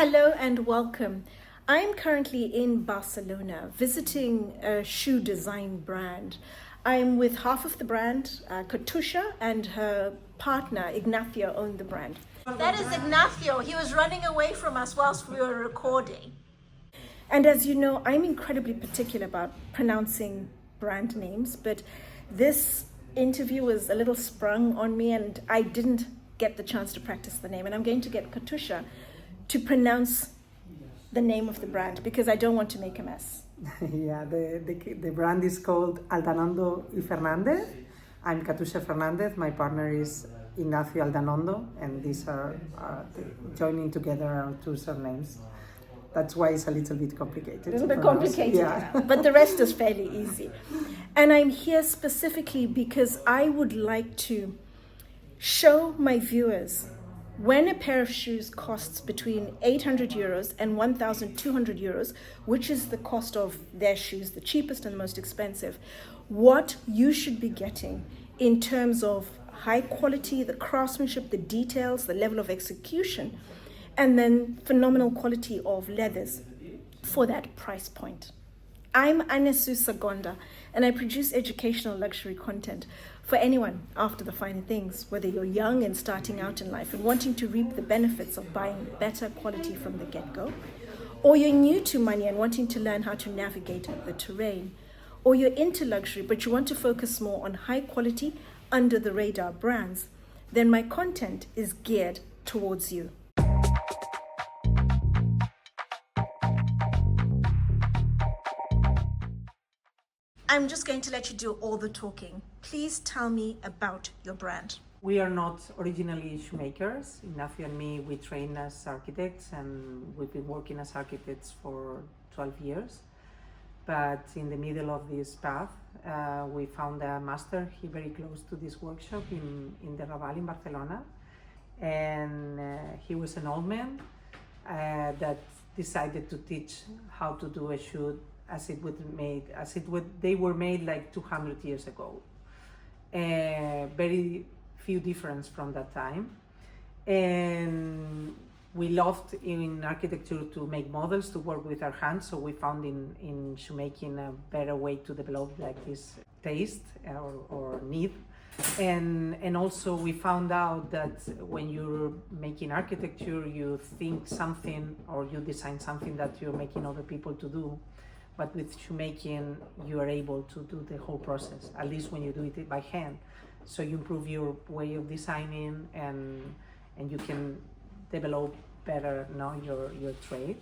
Hello and welcome. I'm currently in Barcelona visiting a shoe design brand. I'm with half of the brand, Catuxa, and her partner, Ignacio, own the brand. That is Ignacio. He was running away from us whilst we were recording. And as you know, I'm incredibly particular about pronouncing brand names, but this interview was a little sprung on me and I didn't get the chance to practice the name. And I'm going to get Catuxa to pronounce the name of the brand because I don't want to make a mess. Yeah, the brand is called Aldanondo y Fernandez. I'm Catuxa Fernández. My partner is Ignacio Aldanondo, and these are joining together our two surnames. That's why it's a little bit complicated. A little bit complicated, yeah. But the rest is fairly easy. And I'm here specifically because I would like to show my viewers when a pair of shoes costs between 800 euros and 1,200 euros, which is the cost of their shoes, the cheapest and most expensive, what you should be getting in terms of high quality, the craftsmanship, the details, the level of execution, and then phenomenal quality of leathers for that price point. I'm Anesu Sagonda, and I produce educational luxury content for anyone after the finer things, whether you're young and starting out in life and wanting to reap the benefits of buying better quality from the get-go, or you're new to money and wanting to learn how to navigate the terrain, or you're into luxury but you want to focus more on high quality, under the radar brands, then my content is geared towards you. I'm just going to let you do all the talking. Please tell me about your brand. We are not originally shoemakers. Ignacio and me, we train as architects and we've been working as architects for 12 years. But in the middle of this path, we found a master here very close to this workshop in the Raval in Barcelona. And he was an old man that decided to teach how to do a shoe they were made like 200 years ago. Very few difference from that time. And we loved in architecture to make models, to work with our hands, so we found in shoemaking a better way to develop like this taste or need. And also we found out that when you're making architecture, you think something or you design something that you're making other people to do. But with shoemaking, you are able to do the whole process, at least when you do it by hand. So you improve your way of designing and you can develop better your trade.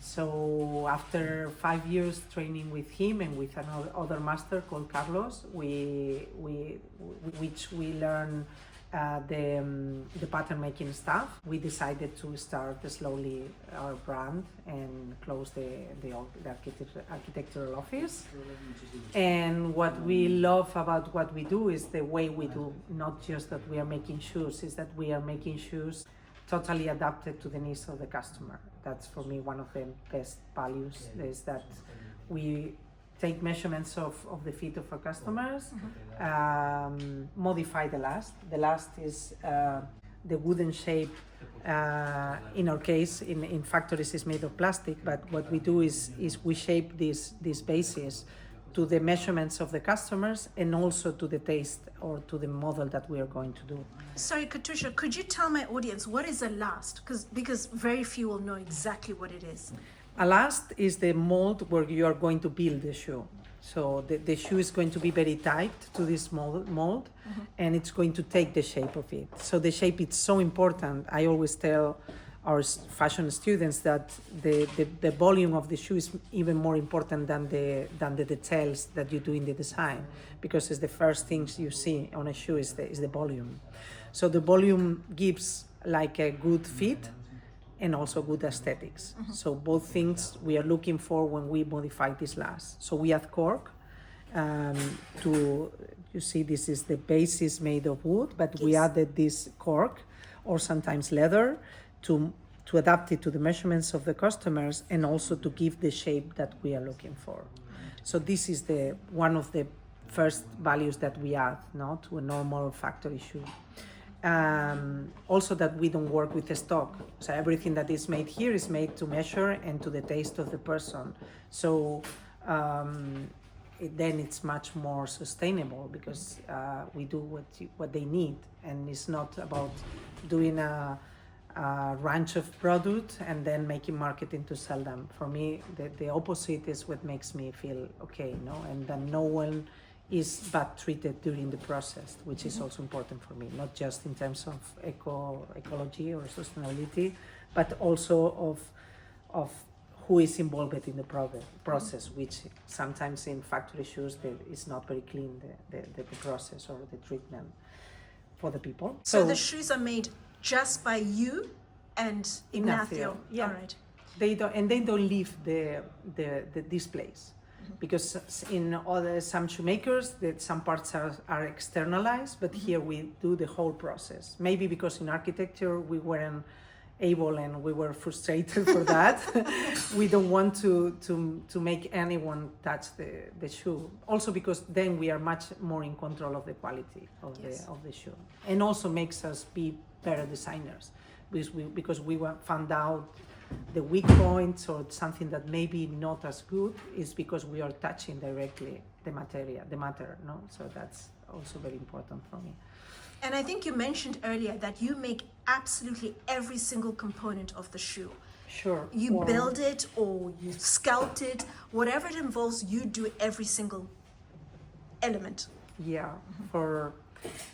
So after 5 years training with him and with another master called Carlos, which we learned the pattern making stuff, we decided to start slowly our brand and close the architectural office. And what we love about what we do is the way we do, not just that we are making shoes, is that we are making shoes totally adapted to the needs of the customer. That's for me one of the best values, is that we take measurements of the feet of our customers, modify the last. The last is the wooden shape. In our case, in factories is made of plastic, but what we do is we shape these bases to the measurements of the customers and also to the taste or to the model that we are going to do. Sorry, Catuxa, could you tell my audience what is a last? Because very few will know exactly what it is. A last is the mold where you are going to build the shoe. So the shoe is going to be very tight to this mold and it's going to take the shape of it. So the shape is so important. I always tell our fashion students that the volume of the shoe is even more important than the details that you do in the design, because it's the first things you see on a shoe is the volume. So the volume gives like a good fit and also good aesthetics. So both things we are looking for when we modify this last. So we add cork you see this is the base is made of wood, but we added this cork or sometimes leather to adapt it to the measurements of the customers and also to give the shape that we are looking for. So this is one of the first values that we add to a normal factory shoe. Also that we don't work with the stock. So everything that is made here is made to measure and to the taste of the person. So then it's much more sustainable because we do what they need, and it's not about doing a range of product and then making marketing to sell them. For me, the opposite is what makes me feel okay, and then no one is bad treated during the process, which is also important for me, not just in terms of ecology or sustainability, but also of who is involved in the process, which sometimes in factory shoes is not very clean, the process or the treatment for the people. So the shoes are made just by you and Ignacio. Yeah. All right. They don't leave this place. Because in some shoemakers, some parts are externalized, but here we do the whole process. Maybe because in architecture we weren't able and we were frustrated for that. We don't want to make anyone touch the shoe. Also because then we are much more in control of the quality of the shoe, and also makes us be better designers, because we found out the weak points or something that may be not as good is because we are touching directly the matter, no? So that's also very important for me. And I think you mentioned earlier that you make absolutely every single component of the shoe. Sure. You build it or you sculpt it, whatever it involves, you do every single element. Yeah,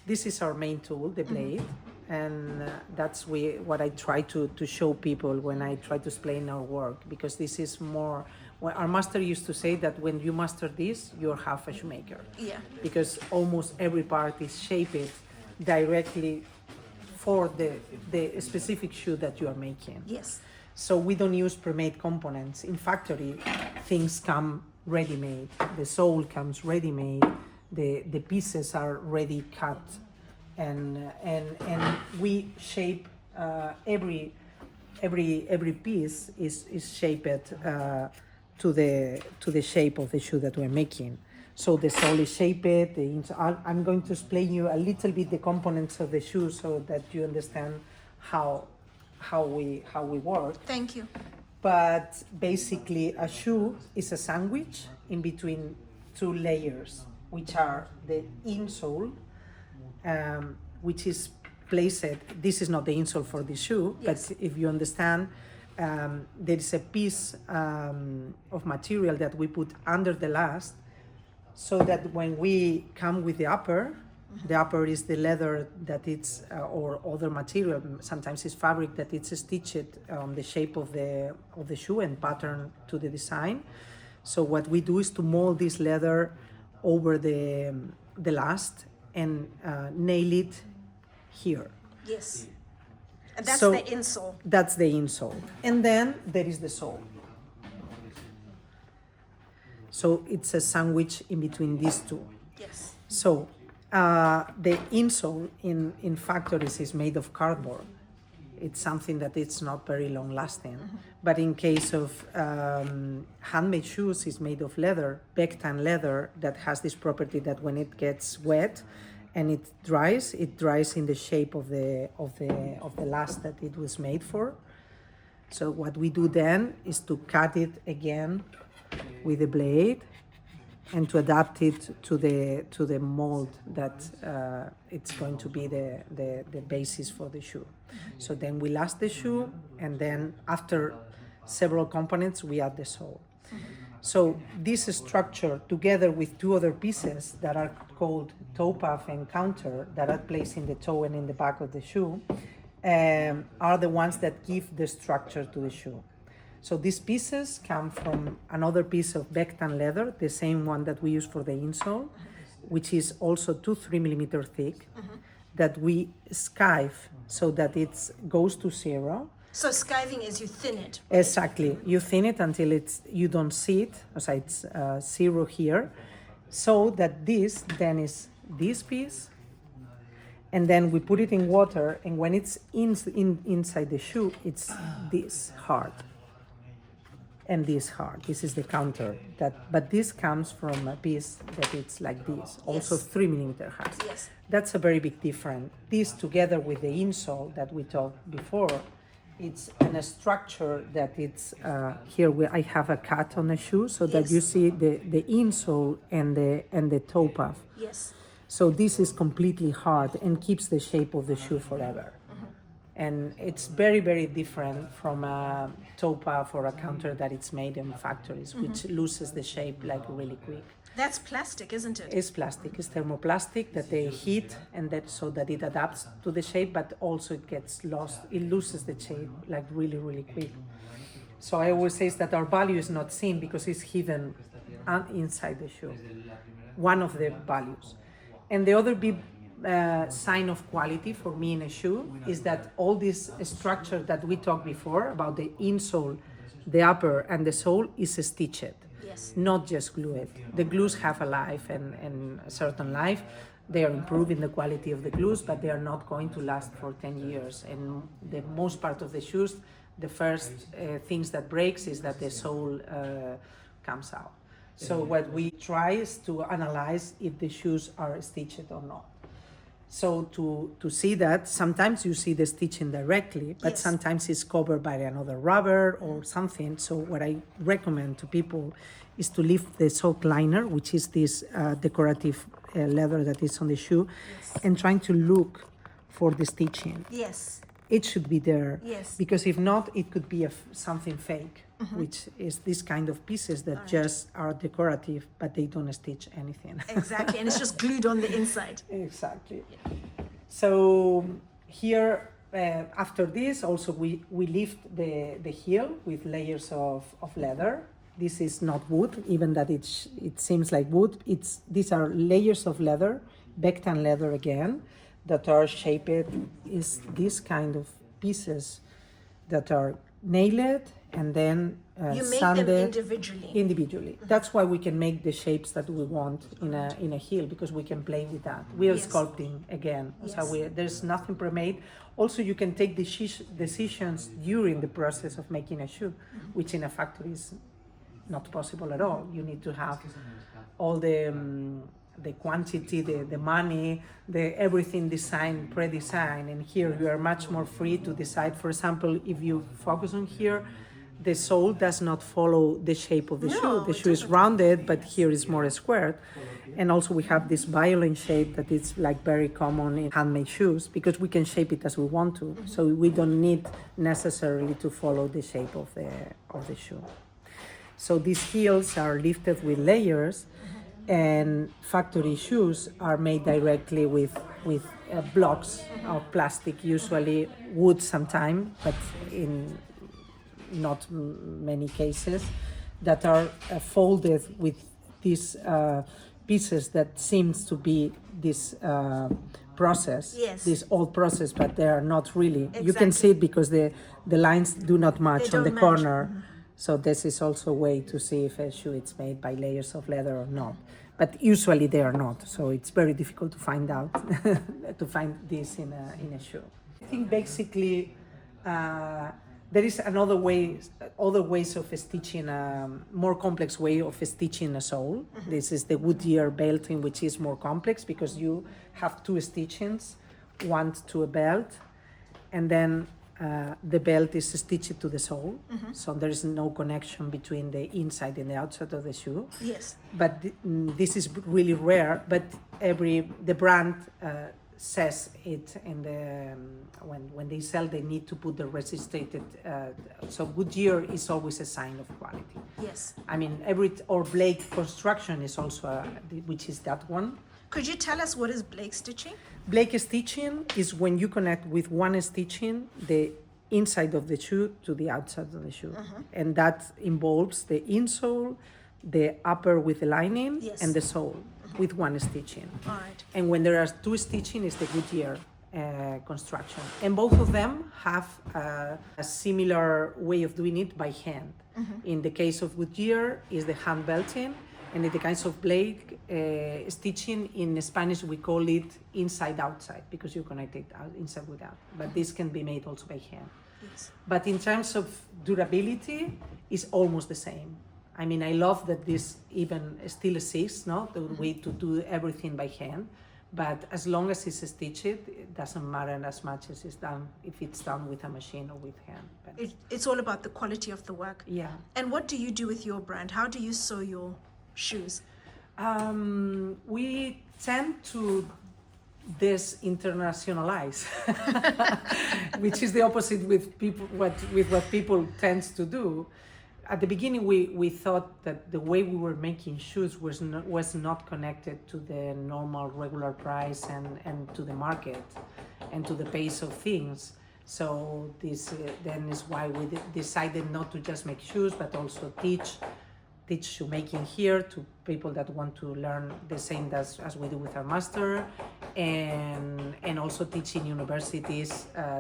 this is our main tool, the blade. And that's what I try to show people when I try to explain our work, because this is more. Well, our master used to say that when you master this, you're half a shoemaker. Yeah. Because almost every part is shaped directly for the specific shoe that you are making. Yes. So we don't use pre-made components. In factory, things come ready-made. The sole comes ready-made. The pieces are ready cut. And we shape every piece is shaped to the shape of the shoe that we're making. So the sole is shaped. I'm going to explain you a little bit the components of the shoe so that you understand how we work. Thank you. But basically, a shoe is a sandwich in between two layers, which are the insole. Which is placed, this is not the insole for the shoe, yes. But if you understand, there is a piece of material that we put under the last, so that when we come with the upper is the leather that it's, or other material, sometimes it's fabric that it's stitched on the shape of the shoe and pattern to the design. So what we do is to mold this leather over the last and nail it here. Yes. And that's the insole. That's the insole. And then there is the sole. So it's a sandwich in between these two. Yes. So the insole in factories is made of cardboard. It's something that it's not very long lasting. Mm-hmm. But in case of handmade shoes, it's made of leather, Bectan leather, that has this property that when it gets wet and it dries in the shape of the last that it was made for. So what we do then is to cut it again with the blade and to adapt it to the mold that it's going to be the basis for the shoe. So then we last the shoe, and then after several components we add the sole. So this structure, together with two other pieces that are called toe puff and counter, that are placed in the toe and in the back of the shoe, are the ones that give the structure to the shoe. So these pieces come from another piece of Bectan leather, the same one that we use for the insole, which is also 2-3 millimeter thick, that we skive so that it goes to zero. So skiving is you thin it. Right? Exactly. You thin it until you don't see it. So it's zero here. So that this then is this piece. And then we put it in water. And when it's inside the shoe, it's this hard. and this hard. This is the counter. But this comes from a piece that it's like this, also 3 millimeter hard. Yes. That's a very big difference. This together with the insole that we talked before, it's a structure that it's here where I have a cut on the shoe so that you see the insole and the toe puff. Yes. So this is completely hard and keeps the shape of the shoe forever. And it's very, very different from a toe puff or a counter that it's made in factories, which loses the shape like really quick. That's plastic, isn't it? It's plastic, it's thermoplastic that they heat and that so that it adapts to the shape, but also it gets lost, it loses the shape like really, really quick. So I always say that our value is not seen because it's hidden inside the shoe. One of the values. And the other big sign of quality for me in a shoe is that all this structure that we talked before about the insole, the upper and the sole is stitched. Yes. Not just glued. The glues have a life and a certain life. They are improving the quality of the glues, but they are not going to last for 10 years. And the most part of the shoes, the first things that breaks is that the sole comes out. So what we try is to analyze if the shoes are stitched or not. So to see that, sometimes you see the stitching directly, but sometimes it's covered by another rubber or something. So what I recommend to people is to lift the sock liner, which is this decorative leather that is on the shoe, and trying to look for the stitching. Yes. It should be there. Yes. Because if not, it could be something fake, which is this kind of pieces that just are decorative, but they don't stitch anything. Exactly, and it's just glued on the inside. Exactly. So here, after this, also we lift the heel with layers of leather. This is not wood, even that it seems like wood. These are layers of leather, Bectan leather again, that are shaped is this kind of pieces that are nailed and then You make sanded them individually. That's why we can make the shapes that we want in a heel, because we can play with that. We are sculpting again. Yes. So there's nothing pre-made. Also, you can take decisions during the process of making a shoe, which in a factory is not possible at all. You need to have all the quantity, the money, everything designed, pre-designed. And here you are much more free to decide. For example, if you focus on here, the sole does not follow the shape of the shoe. The shoe is rounded, but here is more squared. And also we have this violin shape that is like very common in handmade shoes, because we can shape it as we want to. So we don't need necessarily to follow the shape of the shoe. So these heels are lifted with layers, and factory shoes are made directly with blocks of plastic, usually wood sometimes, but in not many cases, that are folded with these pieces that seems to be this process, this old process, but they are not really. Exactly. You can see it because the lines do not match on the corner. So this is also a way to see if a shoe is made by layers of leather or not. But usually they are not, so it's very difficult to find out, to find this in a shoe. I think basically there is other ways of stitching, a more complex way of stitching a sole. This is the Goodyear belting, which is more complex because you have two stitchings, one to a belt, and then the belt is stitched to the sole, so there is no connection between the inside and the outside of the shoe. Yes. But this is really rare. But the brand says it in the when they sell, they need to put the resisted. So Goodyear is always a sign of quality. Yes. I mean, or Blake construction is also which is that one. Could you tell us what is Blake stitching? Blake stitching is when you connect with one stitching the inside of the shoe to the outside of the shoe. And that involves the insole, the upper with the lining, and the sole with one stitching. All right. And when there are two stitching, is the Goodyear construction. And both of them have a similar way of doing it by hand. In the case of Goodyear is the hand belting, and in the case of Blake stitching, in Spanish we call it inside-outside, because you connect it inside with out. But this can be made also by hand. Yes. But in terms of durability, is almost the same. I mean, I love that this even still exists, no? The way to do everything by hand. But as long as it's stitched, it doesn't matter as much as it's done, if it's done with a machine or with hand. But It's all about the quality of the work. yeah. And what do you do with your brand? How do you sew your shoes? We tend to internationalize, which is the opposite with people. What people tend to do. At the beginning, we thought that the way we were making shoes was not connected to the normal regular price and to the market and to the pace of things. So this then is why we decided not to just make shoes, but also teach shoemaking here to people that want to learn the same as we do with our master, and also teach in universities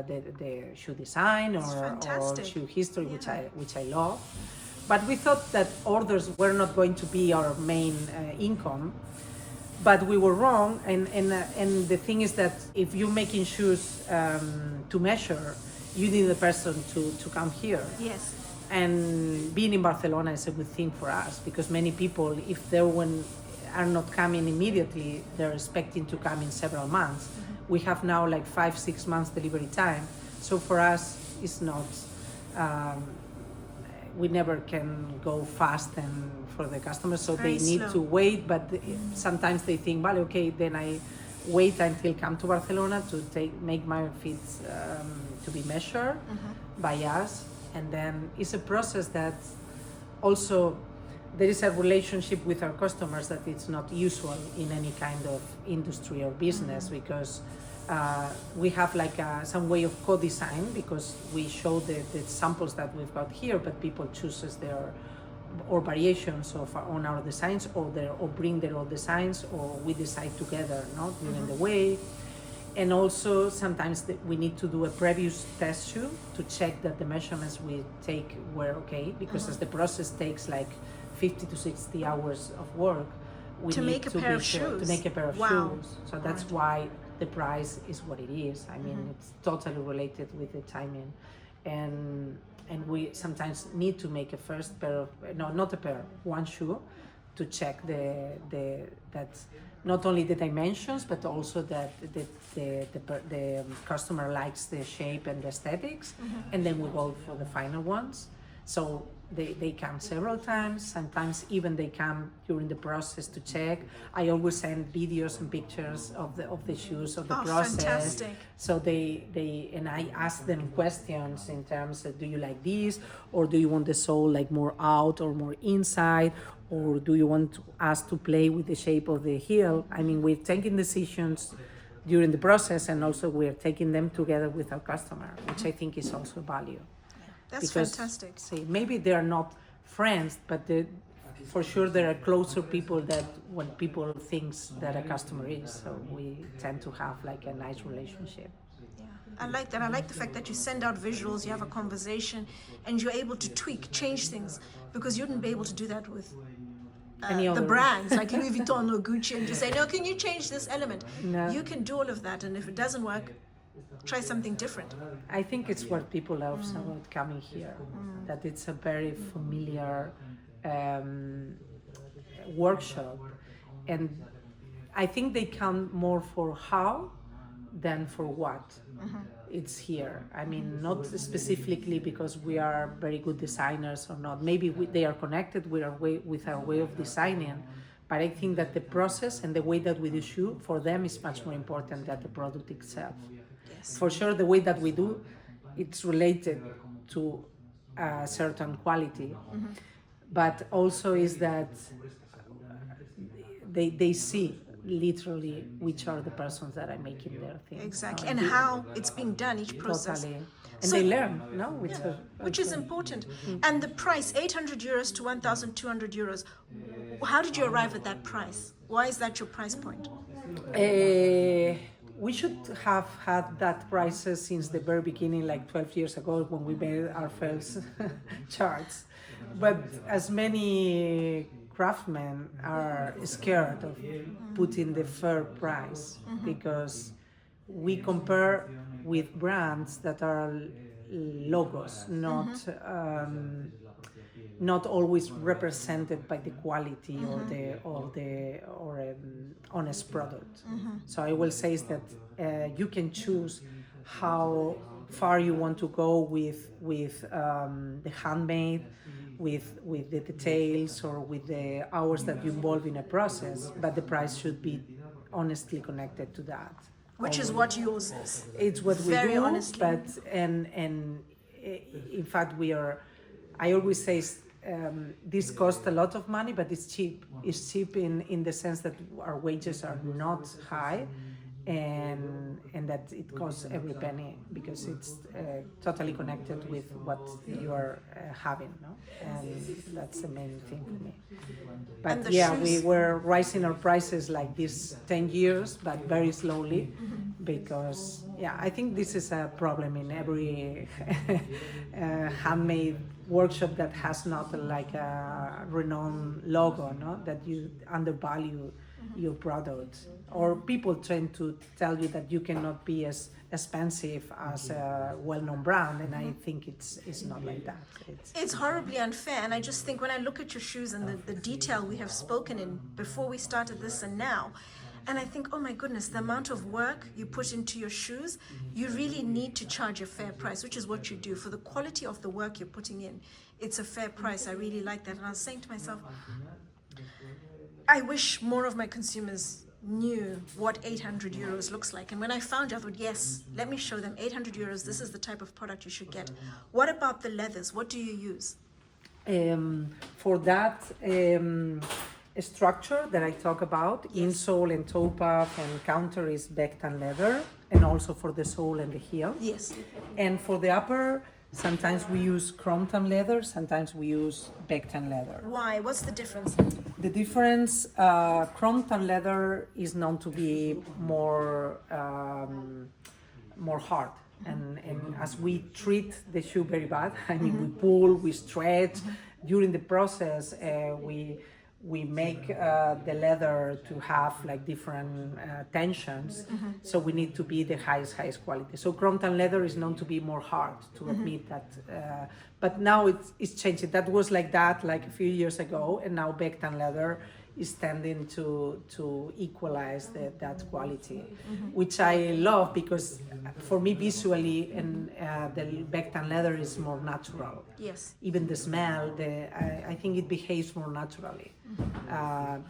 the shoe design or shoe history, which I love. But we thought that orders were not going to be our main income, but we were wrong. And the thing is that if you're making shoes to measure, you need a person to come here. Yes. And being in Barcelona is a good thing for us, because many people, if they are not coming immediately, they're expecting to come in several months. We have now like 5-6 months delivery time. So for us, it's not, we never can go fast and for the customers, so Very they need slow. to wait, but sometimes they think, well, okay, then I wait until come to Barcelona to make my feet to be measured by us. And then it's a process that also there is a relationship with our customers that it's not usual in any kind of industry or business, because we have like some way of co-design, because we show the samples that we've got here, but people chooses their or variations on our designs, or bring their own designs, or we decide together, not during the way. And also sometimes we need to do a previous test shoe to check that the measurements we take were okay, because as the process takes like 50 to 60 hours of work, we To need make a to pair be of sure shoes. to make a pair of Wow. shoes. So that's why the price is what it is. I mean, it's totally related with the timing, and we sometimes need to make a first pair of one shoe to check that not only the dimensions, but also that the customer likes the shape and the aesthetics, and then we go for the final ones. So they come several times. Sometimes even they come during the process to check. I always send videos and pictures of the shoes, of the process. Fantastic. So and I ask them questions in terms of, do you like this, or do you want the sole like more out or more inside, or do you want us to play with the shape of the heel? I mean, we're taking decisions during the process, and also we're taking them together with our customer, which I think is also value. That's Because, fantastic. see, maybe they are not friends, but for sure there are closer people that when people thinks that a customer is. So we tend to have like a nice relationship. Yeah, I like that. I like the fact that you send out visuals, you have a conversation, and you're able to tweak, change things, because you wouldn't be able to do that with Any the other- brands like Louis Vuitton or Gucci, and just say, no, can you change this element? No. You can do all of that, and if it doesn't work, try something different. I think it's what people love about coming here, that it's a very familiar workshop, and I think they come more for how than for what it's here. I mean, not specifically because we are very good designers or not. Maybe they are connected with our way of designing, but I think that the process and the way that we do shoe for them is much more important than the product itself. Yes. For sure, the way that we do, it's related to a certain quality, but also is that they see literally which are the persons that are making their things. Exactly, So and how it's being done, each process. totally, and So- they learn, no, Which is important. And the price, 800 euros to 1,200 euros. How did you arrive at that price? Why is that your price point? We should have had that prices since the very beginning, like 12 years ago when we made our first charts. But as many craftsmen are scared of putting the fair price, because we compare with brands that are logos, not always represented by the quality or honest product. So I will say is that you can choose how far you want to go with the handmade, with the details or with the hours that you involve in a process, but the price should be honestly connected to that. Which is what yours is. It's what we Very do, honestly. but and in fact we are. I always say this costs a lot of money, but it's cheap. It's cheap in the sense that our wages are not high, and that it costs every penny because it's totally connected with what you are having, no? And that's the main thing for me. But yeah, we were rising our prices like this 10 years, but very slowly, because yeah, I think this is a problem in every handmade workshop that has not like a renowned logo, no? That you undervalue your product, or people tend to tell you that you cannot be as expensive as a well-known brand, and I think it's not like that. It's horribly unfair, and I just think when I look at your shoes and the detail we have spoken in before we started this and now, and I think, oh my goodness, the amount of work you put into your shoes, you really need to charge a fair price, which is what you do. For the quality of the work you're putting in, it's a fair price. I really like that. And I was saying to myself, I wish more of my consumers knew what 800 euros looks like. And when I found out, I thought, yes, let me show them 800 euros. This is the type of product you should get. What about the leathers? What do you use? For that structure that I talk about, insole and toe puff and counter is Bectan leather, and also for the sole and the heel. Yes. And for the upper, sometimes we use Crompton leather, sometimes we use Bectan leather. Why? What's the difference? The difference, Crompton leather is known to be more hard. And as we treat the shoe very bad, I mean, we pull, we stretch. During the process, we make the leather to have like different tensions, so we need to be the highest quality. So Crompton leather is known to be more hard, to admit that, but now it's changing. That was like that like a few years ago, and now Bectan leather is tending to equalize that quality, which I love, because for me visually, and the Bectan leather is more natural. Yes. Even the smell, I think it behaves more naturally.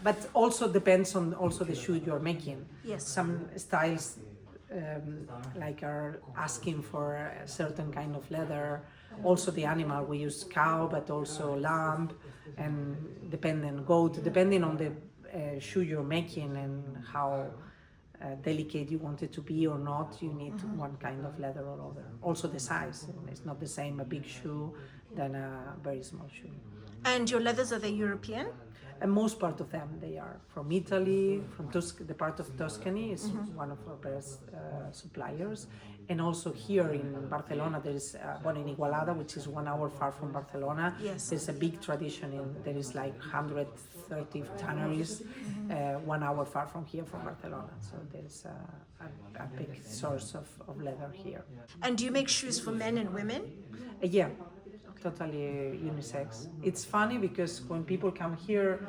But also depends on also the shoe you're making. Yes. Some styles like are asking for a certain kind of leather. Also the animal, we use cow, but also lamb, and depending on the shoe you're making and how delicate you want it to be or not, you need one kind of leather or other. Also the size, it's not the same a big shoe than a very small shoe. And your leathers, are they European? And most part of them, they are from Italy, from the part of Tuscany is one of our best suppliers. And also here in Barcelona, there is one in Igualada, which is 1 hour far from Barcelona. Yes. There's a big tradition there is like 130 tanneries, 1 hour far from here, from Barcelona. So there's a big source of leather here. And do you make shoes for men and women? Yeah. Totally unisex. It's funny because when people come here,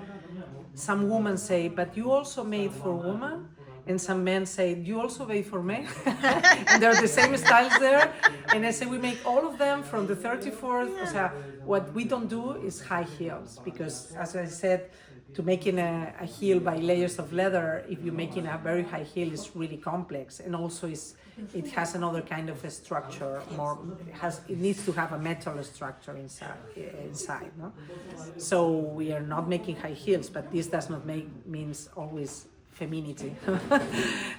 some women say, but you also made for women, and some men say, you also made for men. And they're the same styles there, and I say we make all of them from the 34th. So what we don't do is high heels, because as I said, to making a heel by layers of leather, if you're making a very high heel, is really complex, and also it has another kind of a structure. It needs to have a metal structure inside. No? So we are not making high heels, but this does not means always femininity.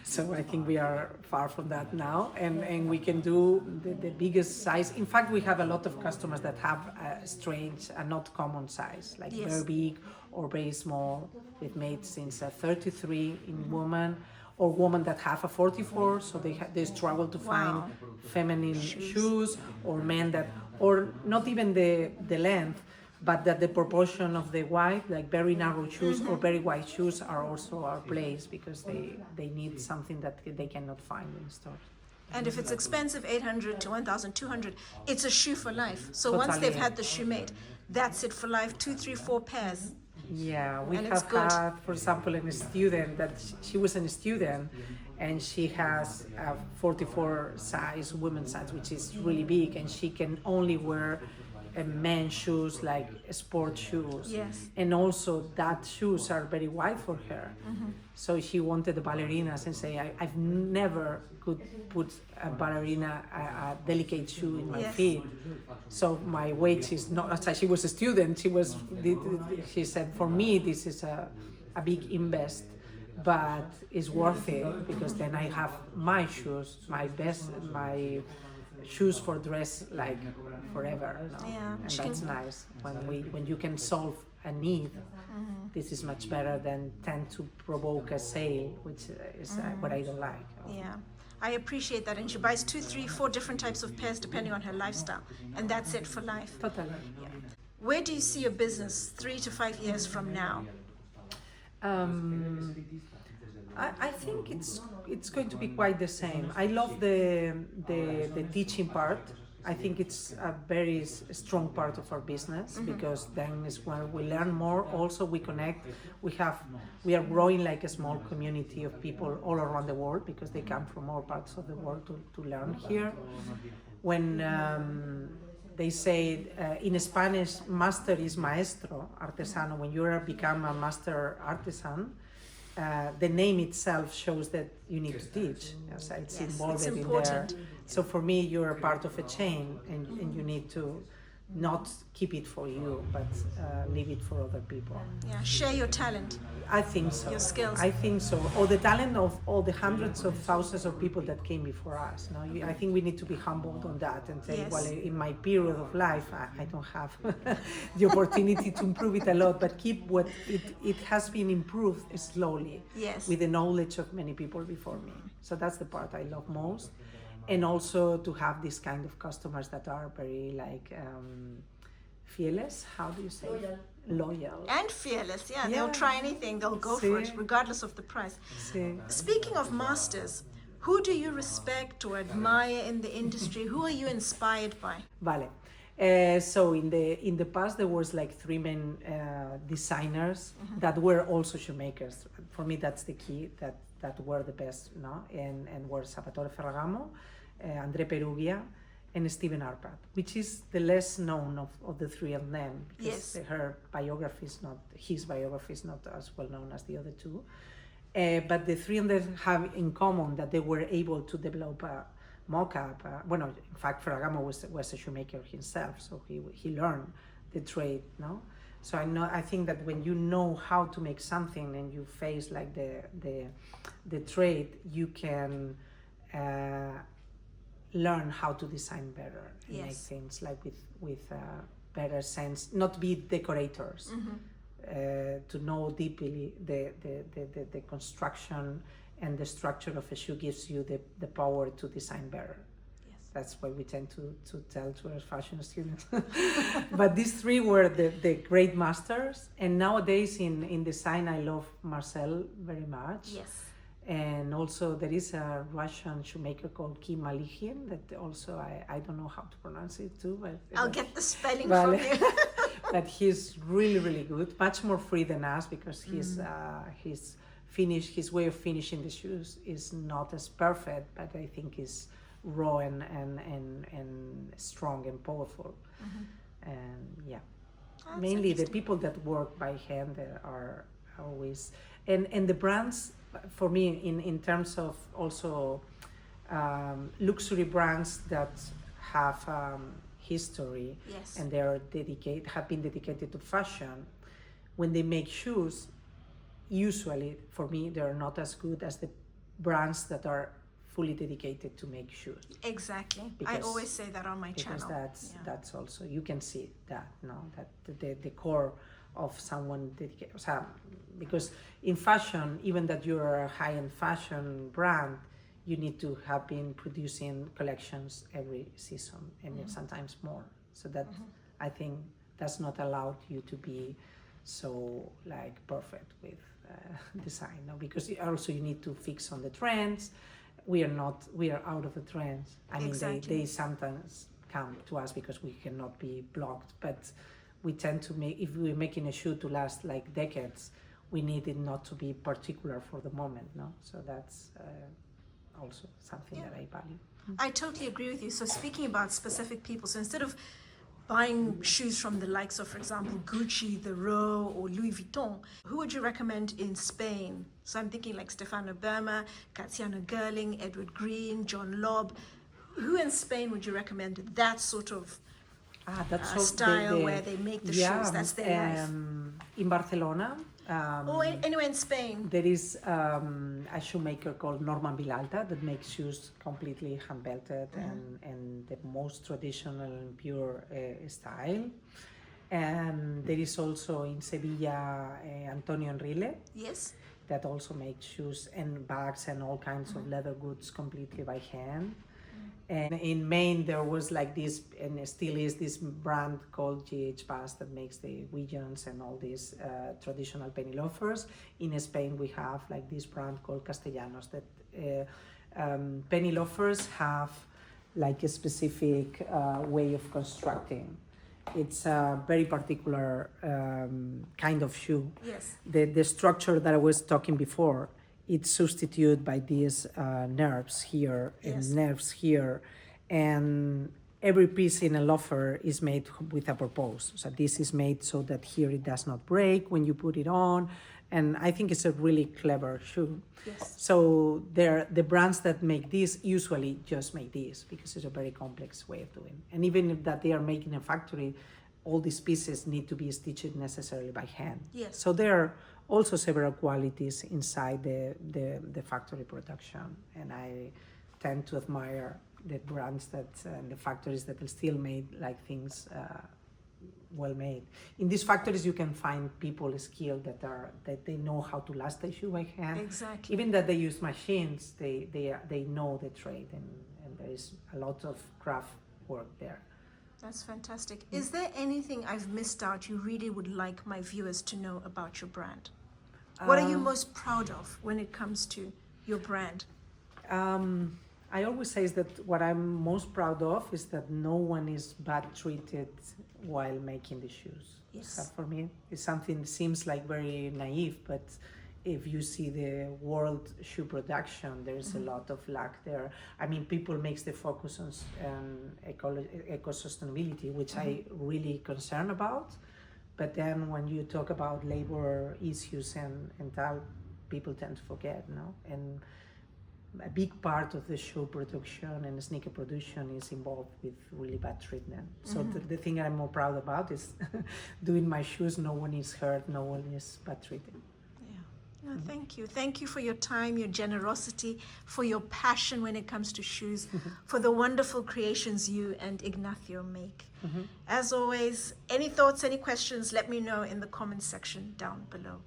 So I think we are far from that now, and we can do the biggest size. In fact, we have a lot of customers that have a strange and not common size, like very big or very small. We've made since a 33 in women, or women that have a 44, so they struggle to find feminine shoes, or men that, or not even the length, but that the proportion of the wide, like very narrow shoes or very wide shoes, are also our place, because they need something that they cannot find in stores. And if it's expensive, 800 to 1,200, it's a shoe for life. So once Totally. they've had the shoe made, that's it for life. 2, 3, 4 pairs. Yeah, we And it's have good. had, for example, a student that she was a student and she has a 44 size, women's size, which is really big, and she can only wear men's shoes, like sport shoes. Yes. And also that shoes are very wide for her. So she wanted the ballerinas and say, I've never could put a ballerina, a delicate shoe in my Yes. feet. So my weight is not, as she was a student, she said, for me, this is a big invest, but it's worth it because then I have my shoes, my shoes for dress like forever. You know? Yeah, And she that's can- nice when you can solve a need. This is much better than tend to provoke a sale, which is what I don't like. Yeah, I appreciate that. And she buys 2, 3, 4 different types of pairs depending on her lifestyle. And that's it for life. Totally. Where do you see your business 3 to 5 years from now? I think it's going to be quite the same. I love the teaching part. I think it's a very strong part of our business because then is where we learn more. Also, we connect. We are growing like a small community of people all around the world because they come from all parts of the world to learn here. When they say in Spanish, master is maestro, artesano. When you become a master artisan, the name itself shows that you need to teach. So it's Yes, involved it's in there. important. So for me, you're a part of a chain, and you need to not keep it for you, but leave it for other people. Yeah, share your talent. I think so. Your skills. I think so. Or the talent of all the hundreds of thousands of people that came before us. I think we need to be humbled on that and say, Yes. well, in my period of life, I don't have the opportunity to improve it a lot, but keep what it has been improved slowly Yes. with the knowledge of many people before me. So that's the part I love most. And also to have this kind of customers that are very fearless. How do you say? Loyal. And fearless, yeah. Yeah. They'll try anything, they'll go for it, See? regardless of the price. See? Speaking of masters, who do you respect or admire in the industry? Who are you inspired by? Vale. So in the past there was like 3 main designers that were also shoemakers. For me, that's the key. That were the best, and were Salvatore Ferragamo, Andre Perugia, and Stephen Arpad, which is the less known of the 3 of them because Yes. his biography is not as well known as the other 2. But the 3 of them have in common that they were able to develop a mock-up. In fact, Ferragamo was a shoemaker himself, so he learned the trade, no? So I think that when you know how to make something and you face like the trade, you can learn how to design better and make Yes. things like with better sense, not be decorators. To know deeply the construction and the structure of a shoe gives you the power to design better. Yes. That's what we tend to tell to our fashion students. But these 3 were the great masters. And nowadays in design, I love Marcel very much. Yes. And also there is a Russian shoemaker called Kim Maligin that also I don't know how to pronounce it too. But I'll get the spelling Vale. from you. But he's really, really good, much more free than us because his way of finishing the shoes is not as perfect, but I think is raw and strong and powerful. And yeah, That's mainly the interesting. people that work by hand that are always, and the brands for me in terms of also luxury brands that have history Yes. and they are have been dedicated to fashion. When they make shoes, usually for me they are not as good as the brands that are fully dedicated to make shoes. Exactly. I Because- always say that on my Because channel. that's also, you can see that, that the core of someone dedicated. Because in fashion, even that you're a high-end fashion brand, you need to have been producing collections every season and sometimes more. So that I think that's not allowed you to be so like perfect with design, because also you need to fix on the trends. we are out of the trends. I mean, Exactly. they sometimes come to us because we cannot be blocked, but we tend to make, if we're making a shoe to last like decades, we need it not to be particular for the moment, no? So that's also something that I value. I totally agree with you. So speaking about specific people, so instead of buying shoes from the likes of, for example, Gucci, The Row, or Louis Vuitton, who would you recommend in Spain? So I'm thinking like Stefano Berma, Katsiana Gerling, Edward Green, John Lobb. Who in Spain would you recommend that sort of That's so style where they make the shoes? That's their life. In Barcelona, Anywhere in Spain. there is a shoemaker called Norman Vilalta that makes shoes completely hand belted and the most traditional and pure style. And there is also in Sevilla Antonio Enrile Yes. that also makes shoes and bags and all kinds of leather goods completely by hand. And in Maine, there was like this, and still is this brand called GH Bass that makes the Wiggins and all these traditional penny loafers. In Spain, we have like this brand called Castellanos that penny loafers have like a specific way of constructing. It's a very particular kind of shoe. Yes. The structure that I was talking before, it's substituted by these nerves here and Yes. nerves here, and every piece in a loafer is made with a purpose. So this is made so that here it does not break when you put it on, and I think it's a really clever shoe. Yes. So the brands that make this usually just make this because it's a very complex way of doing. And even if that they are making a factory, all these pieces need to be stitched necessarily by hand. Yes. So there are also several qualities inside the factory production, and I tend to admire the brands that and the factories that still made like things well made. In these factories, you can find people skilled that they know how to last a shoe by hand. Exactly. Even that they use machines, they know the trade, and there is a lot of craft work there. That's fantastic. Is there anything I've missed out you really would like my viewers to know about your brand? What are you most proud of when it comes to your brand? I always say that what I'm most proud of is that no one is bad treated while making the shoes. Yes. So for me, it's something that seems like very naive, but if you see the world shoe production, there's a lot of lack there. I mean, people makes the focus on eco-sustainability, which I really concerned about. But then when you talk about labor issues and that, people tend to forget, no? And a big part of the shoe production and sneaker production is involved with really bad treatment. So the thing I'm more proud about is doing my shoes, no one is hurt, no one is bad treated. No, thank you. Thank you for your time, your generosity, for your passion when it comes to shoes, for the wonderful creations you and Ignacio make. As always, any thoughts, any questions, let me know in the comments section down below.